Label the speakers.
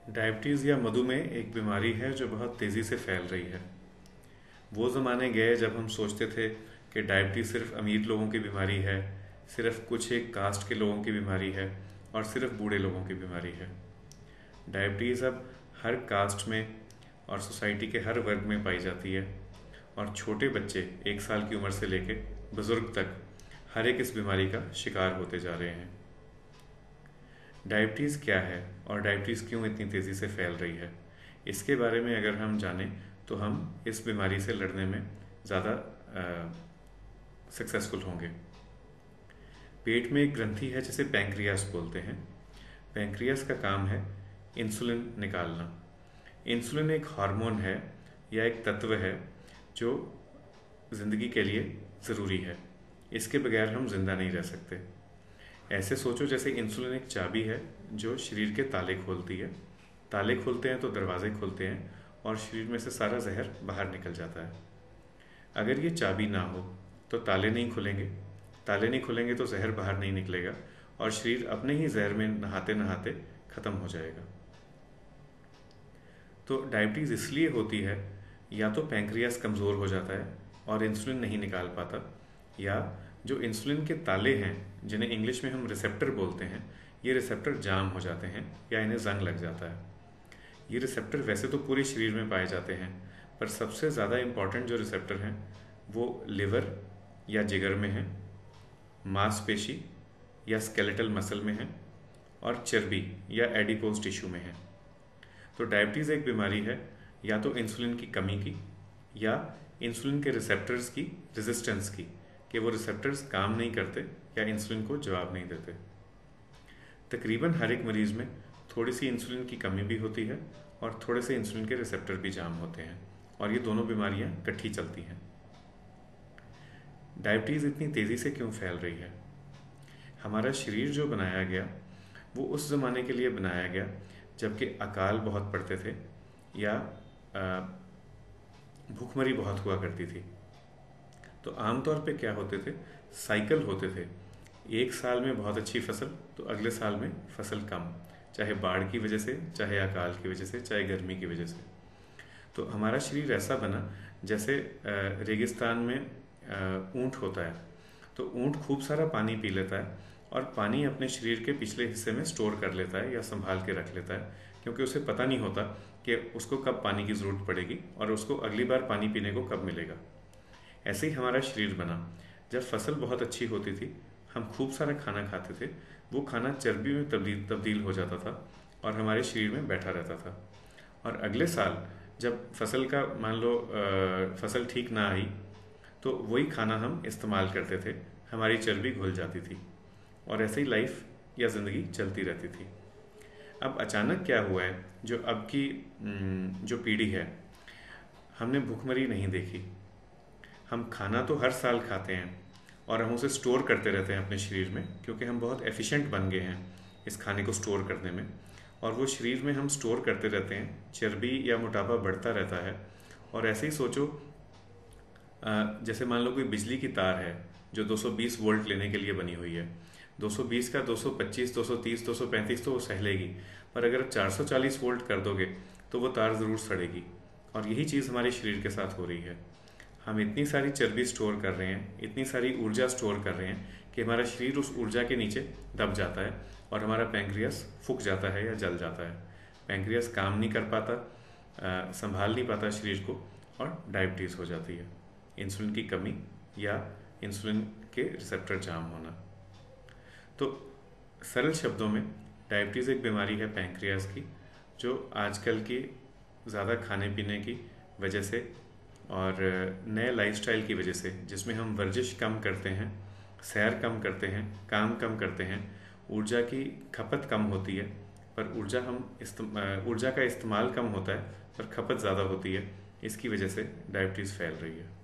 Speaker 1: Diabetes या मधुमेह एक बीमारी है जो बहुत तेज़ी से फैल रही है। वो ज़माने गए जब हम सोचते थे कि डायबिटीज़ सिर्फ अमीर लोगों की बीमारी है, सिर्फ कुछ एक कास्ट के लोगों की बीमारी है और सिर्फ बूढ़े लोगों की बीमारी है। डायबिटीज़ अब हर कास्ट में और सोसाइटी के हर वर्ग में पाई जाती है और छोटे बच्चे 1 साल की उम्र से लेकर बुज़ुर्ग तक हर एक इस बीमारी का शिकार होते जा रहे हैं। डायबिटीज़ क्या है और डायबिटीज़ क्यों इतनी तेज़ी से फैल रही है, इसके बारे में अगर हम जानें तो हम इस बीमारी से लड़ने में ज़्यादा सक्सेसफुल होंगे। पेट में एक ग्रंथि है जिसे पैंक्रियास बोलते हैं। पैंक्रियास का काम है इंसुलिन निकालना। इंसुलिन एक हार्मोन है या एक तत्व है जो ज़िंदगी के लिए ज़रूरी है। इसके बगैर हम जिंदा नहीं रह सकते। ऐसे सोचो जैसे इंसुलिन एक चाबी है जो शरीर के ताले खोलती है। ताले खुलते हैं तो दरवाजे खुलते हैं और शरीर में से सारा जहर बाहर निकल जाता है। अगर ये चाबी ना हो तो ताले नहीं खुलेंगे, ताले नहीं खुलेंगे तो जहर बाहर नहीं निकलेगा और शरीर अपने ही जहर में नहाते नहाते ख़त्म हो जाएगा। तो डायबिटीज़ इसलिए होती है या तो पैंक्रियास कमज़ोर हो जाता है और इंसुलिन नहीं निकाल पाता, या जो इंसुलिन के ताले हैं जिन्हें इंग्लिश में हम रिसेप्टर बोलते हैं, ये रिसेप्टर जाम हो जाते हैं या इन्हें जंग लग जाता है। ये रिसेप्टर वैसे तो पूरे शरीर में पाए जाते हैं, पर सबसे ज़्यादा इम्पॉर्टेंट जो रिसेप्टर हैं वो लिवर या जिगर में हैं, मांसपेशी या स्केलेटल मसल में हैं और चर्बी या एडिपोज टिश्यू में हैं। तो डायबिटीज़ एक बीमारी है या तो इंसुलिन की कमी की या इंसुलिन के रिसेप्टर्स की रेजिस्टेंस की, कि वो रिसेप्टर्स काम नहीं करते या इंसुलिन को जवाब नहीं देते। तकरीबन हर एक मरीज़ में थोड़ी सी इंसुलिन की कमी भी होती है और थोड़े से इंसुलिन के रिसेप्टर भी जाम होते हैं और ये दोनों बीमारियां इकट्ठी चलती हैं। डायबिटीज़ इतनी तेज़ी से क्यों फैल रही है? हमारा शरीर जो बनाया गया वो उस ज़माने के लिए बनाया गया जबकि अकाल बहुत पड़ते थे या भूखमरी बहुत हुआ करती थी। तो आमतौर पे क्या होते थे, साइकिल होते थे। एक साल में बहुत अच्छी फसल तो अगले साल में फसल कम, चाहे बाढ़ की वजह से, चाहे अकाल की वजह से, चाहे गर्मी की वजह से। तो हमारा शरीर ऐसा बना जैसे रेगिस्तान में ऊंट होता है। तो ऊंट खूब सारा पानी पी लेता है और पानी अपने शरीर के पिछले हिस्से में स्टोर कर लेता है या संभाल के रख लेता है, क्योंकि उसे पता नहीं होता कि उसको कब पानी की ज़रूरत पड़ेगी और उसको अगली बार पानी पीने को कब मिलेगा। ऐसे ही हमारा शरीर बना। जब फसल बहुत अच्छी होती थी, हम खूब सारा खाना खाते थे, वो खाना चर्बी में तब्दील हो जाता था और हमारे शरीर में बैठा रहता था। और अगले साल जब फसल का मान लो फसल ठीक ना आई तो वही खाना हम इस्तेमाल करते थे, हमारी चर्बी घुल जाती थी और ऐसे ही लाइफ या ज़िंदगी चलती रहती थी। अब अचानक क्या हुआ है, जो अब की जो पीढ़ी है, हमने भूखमरी नहीं देखी। हम खाना तो हर साल खाते हैं और हम उसे स्टोर करते रहते हैं अपने शरीर में, क्योंकि हम बहुत एफिशिएंट बन गए हैं इस खाने को स्टोर करने में, और वो शरीर में हम स्टोर करते रहते हैं। चर्बी या मोटापा बढ़ता रहता है। और ऐसे ही सोचो, जैसे मान लो कोई बिजली की तार है जो 220 वोल्ट लेने के लिए बनी हुई है। 220 का 225, 230, 235 तो वो सह लेगी, पर अगर 440 वोल्ट कर दोगे तो वो तार ज़रूर सड़ेगी। और यही चीज़ हमारे शरीर के साथ हो रही है। हम इतनी सारी चर्बी स्टोर कर रहे हैं, इतनी सारी ऊर्जा स्टोर कर रहे हैं कि हमारा शरीर उस ऊर्जा के नीचे दब जाता है और हमारा पैंक्रियास फूक जाता है या जल जाता है। पैंक्रियास काम नहीं कर पाता, संभाल नहीं पाता शरीर को और डायबिटीज़ हो जाती है। इंसुलिन की कमी या इंसुलिन के रिसेप्टर जाम होना। तो सरल शब्दों में डायबिटीज़ एक बीमारी है पैंक्रियास की, जो आजकल की ज़्यादा खाने पीने की वजह से और नए लाइफस्टाइल की वजह से, जिसमें हम वर्जिश कम करते हैं, सैर कम करते हैं, काम कम करते हैं, ऊर्जा की खपत कम होती है, पर ऊर्जा का इस्तेमाल कम होता है पर खपत ज़्यादा होती है। इसकी वजह से डायबिटीज़ फैल रही है।